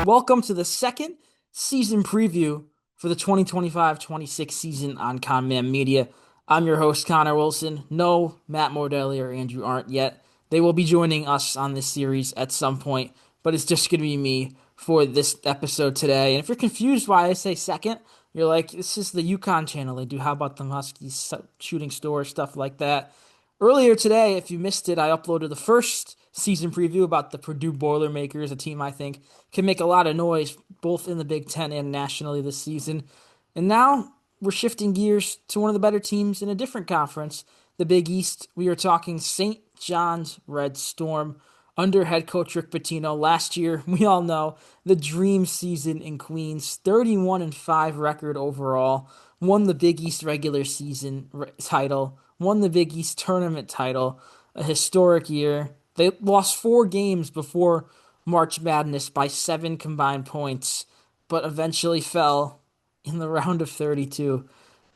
Welcome to the second season preview for the 2025-26 season on Conman Media. I'm your host, Connor Wilson. No, Matt Mordelli or Andrew aren't yet. They will be joining us on this series at some point, but it's just going to be me for this episode today. And if you're confused why I say second, you're like, this is the Yukon channel. They do How About Them Huskies, Shooting Store, stuff like that. Earlier today, if you missed it, I uploaded the first season preview about the Purdue Boilermakers, a team I think can make a lot of noise both in the Big Ten and nationally this season. And now we're shifting gears to one of the better teams in a different conference, the Big East. We are talking St. John's Red Storm under head coach Rick Pitino. Last year, we all know the dream season in Queens, 31-5 record overall, won the Big East regular season title, won the Big East tournament title, a historic year. They lost 4 games before March Madness by 7 combined points, but eventually fell in the round of 32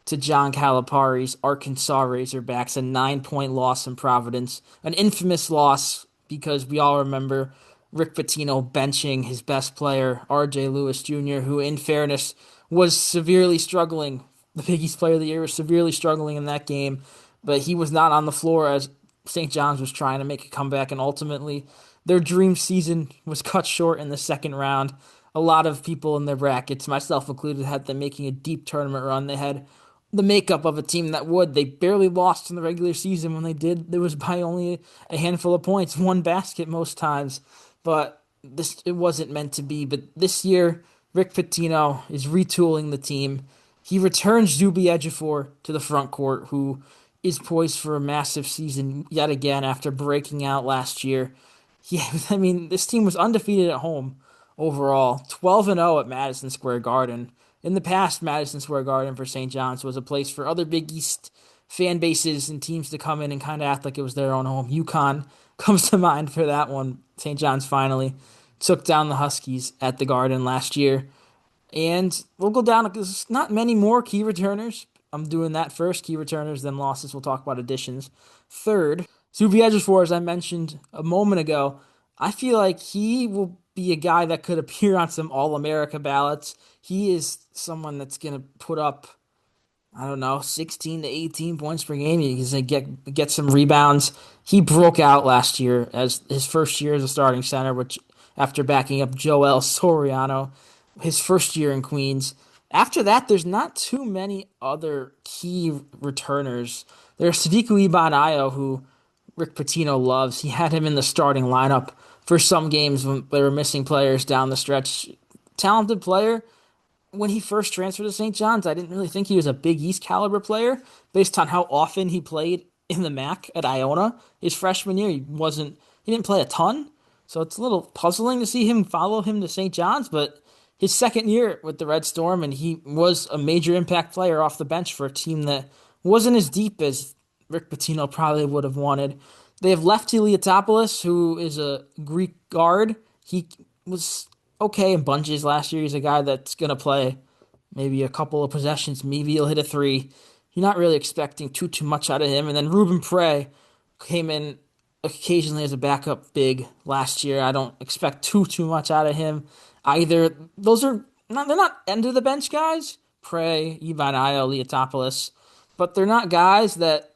to John Calipari's Arkansas Razorbacks, a 9-point loss in Providence, an infamous loss because we all remember Rick Pitino benching his best player, R.J. Lewis Jr., who, in fairness, was severely struggling. The Big East Player of the Year was severely struggling in that game, but he was not on the floor as St. John's was trying to make a comeback, and ultimately their dream season was cut short in the second round. A lot of people in their brackets, myself included, had them making a deep tournament run. They had the makeup of a team that would. They barely lost in the regular season. When they did, it was by only a handful of points, one basket most times. But it wasn't meant to be. But this year, Rick Pitino is retooling the team. He returns Zuby Ejiofor to the front court, who is poised for a massive season yet again after breaking out last year. Yeah, I mean, this team was undefeated at home overall, 12-0 at Madison Square Garden. In the past, Madison Square Garden for St. John's was a place for other Big East fan bases and teams to come in and kind of act like it was their own home. UConn comes to mind for that one. St. John's finally took down the Huskies at the Garden last year. And we'll go down because there's not many more key returners. I'm doing that first, key returners, then losses. We'll talk about additions. Third, Zuby Ejiofor, as I mentioned a moment ago, I feel like he will be a guy that could appear on some All-America ballots. He is someone that's going to put up, I don't know, 16 to 18 points per game. He's going to get some rebounds. He broke out last year as his first year as a starting center, which after backing up Joel Soriano, his first year in Queens. After that, there's not too many other key returners. There's Sadiku Iban-Ayo, who Rick Pitino loves. He had him in the starting lineup for some games when they were missing players down the stretch. Talented player. When he first transferred to St. John's, I didn't really think he was a Big East caliber player based on how often he played in the MAC at Iona. His freshman year, he didn't play a ton, so it's a little puzzling to see him follow him to St. John's, but his second year with the Red Storm, and he was a major impact player off the bench for a team that wasn't as deep as Rick Pitino probably would have wanted. They have Lefty Liatopoulos, who is a Greek guard. He was okay in bunches last year. He's a guy that's going to play maybe a couple of possessions. Maybe he'll hit a three. You're not really expecting too much out of him. And then Ruben Prey came in occasionally as a backup big last year. I don't expect too much out of him either. They're not end of the bench guys. Prey, Iban-Ayo, Liatopoulos, but they're not guys that,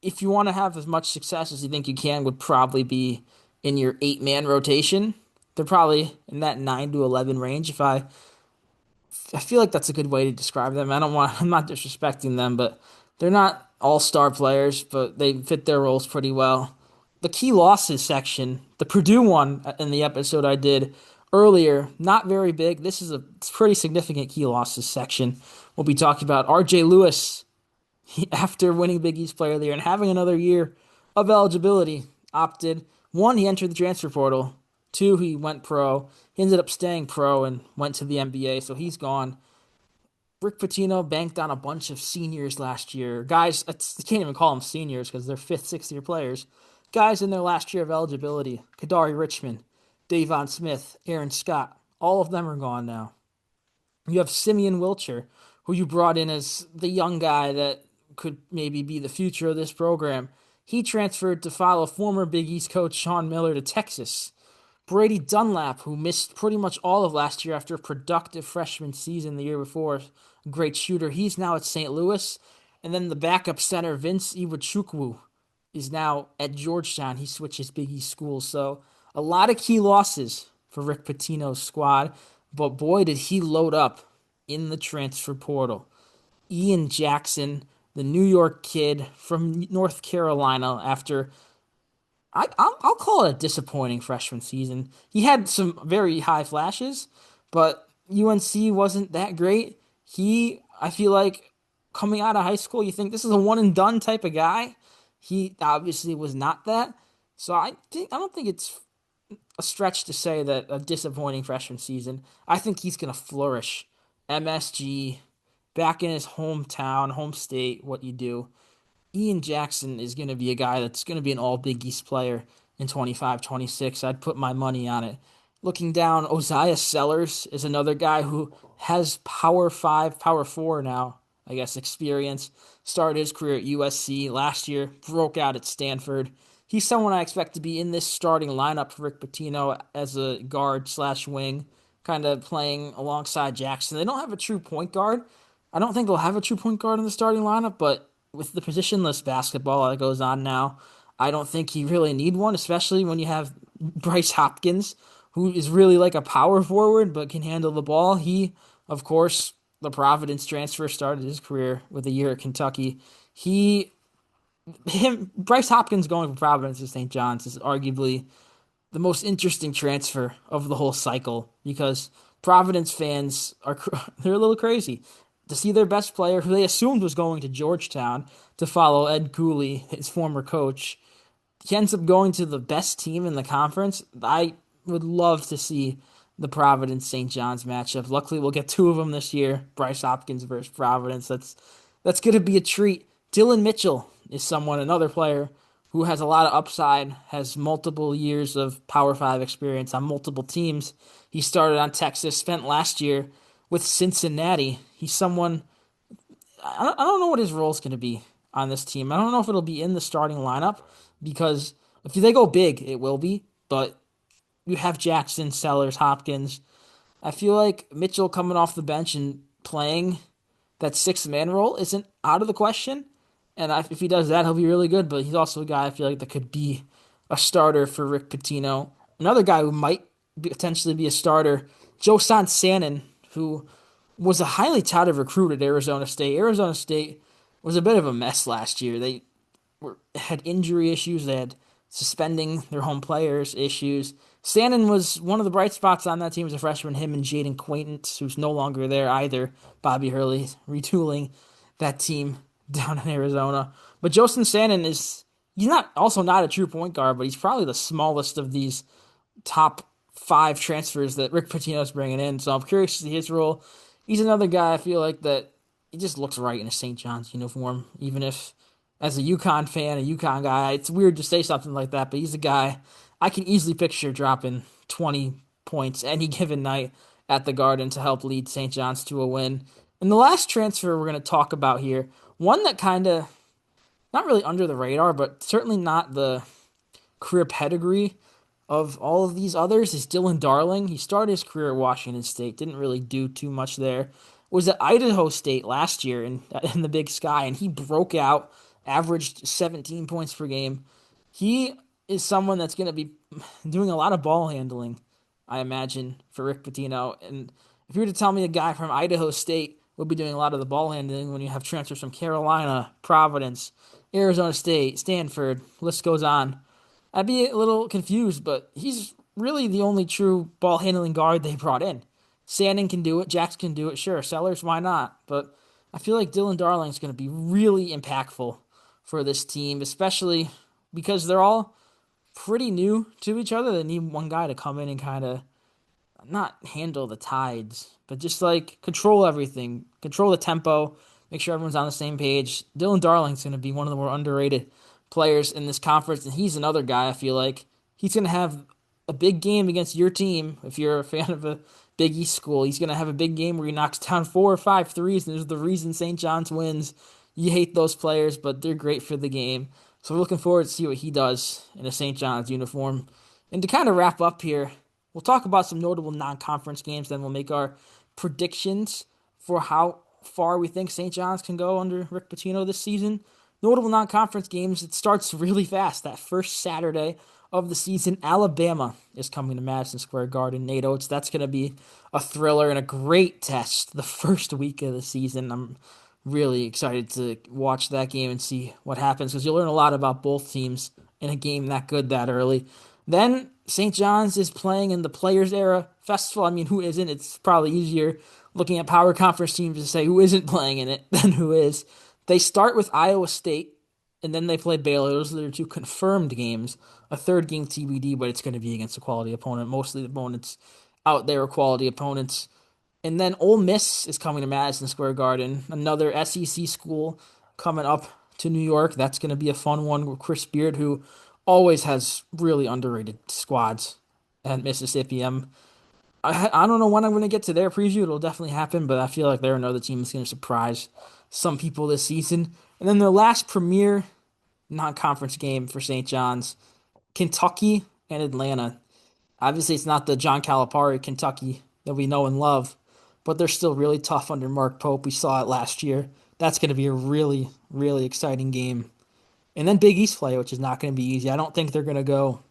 if you want to have as much success as you think you can, would probably be in your 8-man rotation. They're probably in that 9 to 11 range. I feel like that's a good way to describe them. I'm not disrespecting them, but they're not all-star players, but they fit their roles pretty well. The key losses section, the Purdue one in the episode I did earlier, not very big. This is a pretty significant key losses section. We'll be talking about R.J. Lewis after winning Big East Player of the Year and having another year of eligibility. Opted. 1, he entered the transfer portal. 2, he went pro. He ended up staying pro and went to the NBA, so he's gone. Rick Pitino banked on a bunch of seniors last year. Guys, I can't even call them seniors because they're 5th, 6th-year players. Guys in their last year of eligibility. Kadari Richmond, Davon Smith, Aaron Scott. All of them are gone now. You have Simeon Wilcher, who you brought in as the young guy that could maybe be the future of this program. He transferred to follow former Big East coach Sean Miller to Texas. Brady Dunlap, who missed pretty much all of last year after a productive freshman season the year before, a great shooter. He's now at St. Louis. And then the backup center, Vince Iwuchukwu, is now at Georgetown. He switches Big East schools. So a lot of key losses for Rick Pitino's squad. But boy, did he load up in the transfer portal. Ian Jackson, the New York kid from North Carolina, after I'll call it a disappointing freshman season. He had some very high flashes, but UNC wasn't that great. I feel like coming out of high school, you think this is a one and done type of guy. He obviously was not that. So I don't think it's a stretch to say that a disappointing freshman season. I think he's going to flourish. MSG, back in his hometown, home state, what you do. Ian Jackson is going to be a guy that's going to be an all Big East player in 25, 26. I'd put my money on it. Looking down, Osiah Sellers is another guy who has Power 5, Power 4 now, I guess, experience. Started his career at USC last year, broke out at Stanford. He's someone I expect to be in this starting lineup for Rick Pitino as a guard slash wing, kind of playing alongside Jackson. They don't have a true point guard. I don't think they'll have a true point guard in the starting lineup, but with the positionless basketball that goes on now, I don't think you really need one, especially when you have Bryce Hopkins, who is really like a power forward but can handle the ball. He, of course, the Providence transfer, started his career with a year at Kentucky. Bryce Hopkins going from Providence to St. John's is arguably the most interesting transfer of the whole cycle because Providence fans are they're a little crazy to see their best player, who they assumed was going to Georgetown to follow Ed Cooley, his former coach. He ends up going to the best team in the conference. I would love to see the Providence St. John's matchup. Luckily, we'll get two of them this year. Bryce Hopkins versus Providence. That's going to be a treat. Dylan Mitchell is another player who has a lot of upside, has multiple years of Power 5 experience on multiple teams. He started on Texas, spent last year with Cincinnati. He's someone, I don't know what his role is going to be on this team. I don't know if it'll be in the starting lineup because if they go big, it will be. But you have Jackson, Sellers, Hopkins. I feel like Mitchell coming off the bench and playing that sixth man role isn't out of the question. And if he does that, he'll be really good. But he's also a guy I feel like that could be a starter for Rick Pitino. Another guy who might potentially be a starter, Joe Sansanin, who was a highly touted recruit at Arizona State. Arizona State was a bit of a mess last year. They had injury issues. They had suspending their home players issues. Sannon was one of the bright spots on that team as a freshman. Him and Jaden Quaintance, who's no longer there either. Bobby Hurley retooling that team down in Arizona. But Joseph Sannon he's not a true point guard, but he's probably the smallest of these top 5 transfers that Rick Pitino's bringing in. So I'm curious to see his role. He's another guy I feel like that he just looks right in a St. John's uniform, even if as a UConn fan, a UConn guy, it's weird to say something like that, but he's a guy I can easily picture dropping 20 points any given night at the Garden to help lead St. John's to a win. And the last transfer we're going to talk about here, one that kind of, not really under the radar, but certainly not the career pedigree of all of these others, is Dylan Darling. He started his career at Washington State, didn't really do too much there. Was at Idaho State last year in the Big Sky, and he broke out, averaged 17 points per game. He is someone that's going to be doing a lot of ball handling, I imagine, for Rick Pitino. And if you were to tell me a guy from Idaho State will be doing a lot of the ball handling when you have transfers from Carolina, Providence, Arizona State, Stanford, list goes on, I'd be a little confused, but he's really the only true ball handling guard they brought in. Sandin can do it, Jax can do it, sure. Sellers, why not? But I feel like Dylan Darling is going to be really impactful for this team, especially because they're all pretty new to each other. They need one guy to come in and kind of not handle the tides, but just like control everything, control the tempo, make sure everyone's on the same page. Dylan Darling's going to be one of the more underrated players in this conference, and he's another guy I feel like he's going to have a big game against your team. If you're a fan of a Big East school, he's going to have a big game where he knocks down 4 or 5 threes, and there's the reason St. John's wins. You hate those players, but they're great for the game. So we're looking forward to see what he does in a St. John's uniform. And to kind of wrap up here, we'll talk about some notable non-conference games, then we'll make our predictions for how far we think St. John's can go under Rick Pitino this season. Notable non-conference games, it starts really fast. That first Saturday of the season, Alabama is coming to Madison Square Garden. Nate Oates, that's going to be a thriller and a great test the first week of the season. I'm really excited to watch that game and see what happens because you'll learn a lot about both teams in a game that good that early. Then St. John's is playing in the Players Era Festival. I mean, who isn't? It's probably easier looking at power conference teams to say who isn't playing in it than who is. They start with Iowa State, and then they play Baylor. Those are their two confirmed games. A third game TBD, but it's going to be against a quality opponent. Mostly the opponents out there are quality opponents. And then Ole Miss is coming to Madison Square Garden, another SEC school coming up to New York. That's going to be a fun one with Chris Beard, who always has really underrated squads at Mississippi. I don't know when I'm going to get to their preview. It'll definitely happen, but I feel like they're another team that's going to surprise some people this season. And then their last premier non-conference game for St. John's, Kentucky and Atlanta. Obviously, it's not the John Calipari Kentucky that we know and love, but they're still really tough under Mark Pope. We saw it last year. That's going to be a really, really exciting game. And then Big East play, which is not going to be easy. I don't think they're going to go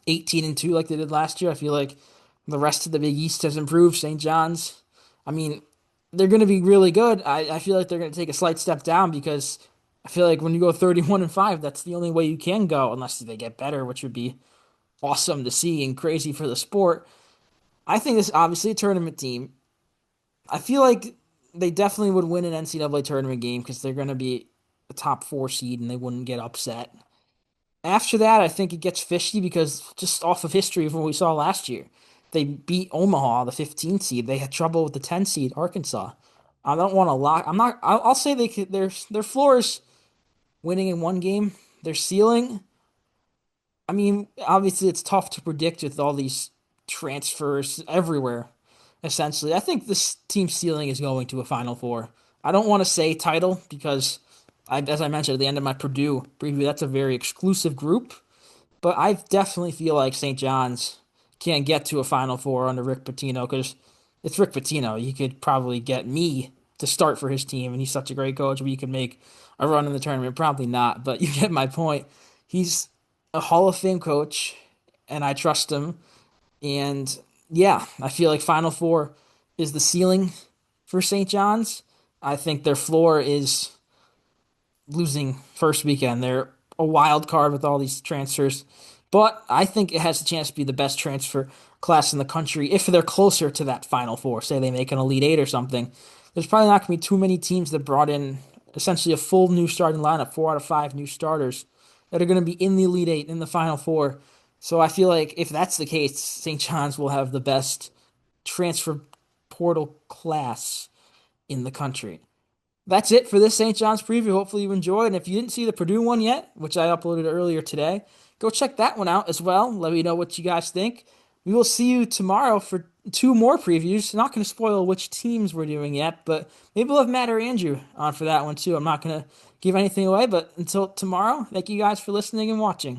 18-2 like they did last year. I feel like the rest of the Big East has improved. St. John's, I mean, they're going to be really good. I feel like they're going to take a slight step down because I feel like when you go 31-5, that's the only way you can go unless they get better, which would be awesome to see and crazy for the sport. I think this is obviously a tournament team. I feel like they definitely would win an NCAA tournament game because they're going to be a top four seed and they wouldn't get upset. After that, I think it gets fishy because just off of history of what we saw last year, they beat Omaha, the 15 seed. They had trouble with the 10 seed, Arkansas. I don't want to lock. I'm not. I'll say they could, their floor is winning in one game. Their ceiling, I mean, obviously it's tough to predict with all these transfers everywhere, essentially. I think this team's ceiling is going to a Final Four. I don't want to say title because, as I mentioned at the end of my Purdue preview, that's a very exclusive group. But I definitely feel like St. John's can't get to a Final Four under Rick Pitino because it's Rick Pitino. He could probably get me to start for his team, and he's such a great coach. We could make a run in the tournament. Probably not, but you get my point. He's a Hall of Fame coach, and I trust him. And yeah, I feel like Final Four is the ceiling for St. John's. I think their floor is losing first weekend. They're a wild card with all these transfers, but I think it has a chance to be the best transfer class in the country if they're closer to that Final Four. Say they make an Elite Eight or something. There's probably not going to be too many teams that brought in essentially a full new starting lineup, 4 out of 5 new starters that are going to be in the Elite Eight in the Final Four. So I feel like if that's the case, St. John's will have the best transfer portal class in the country. That's it for this St. John's preview. Hopefully you enjoyed. And if you didn't see the Purdue one yet, which I uploaded earlier today, go check that one out as well. Let me know what you guys think. We will see you tomorrow for 2 more previews. Not going to spoil which teams we're doing yet, but maybe we'll have Matt or Andrew on for that one too. I'm not going to give anything away, but until tomorrow, thank you guys for listening and watching.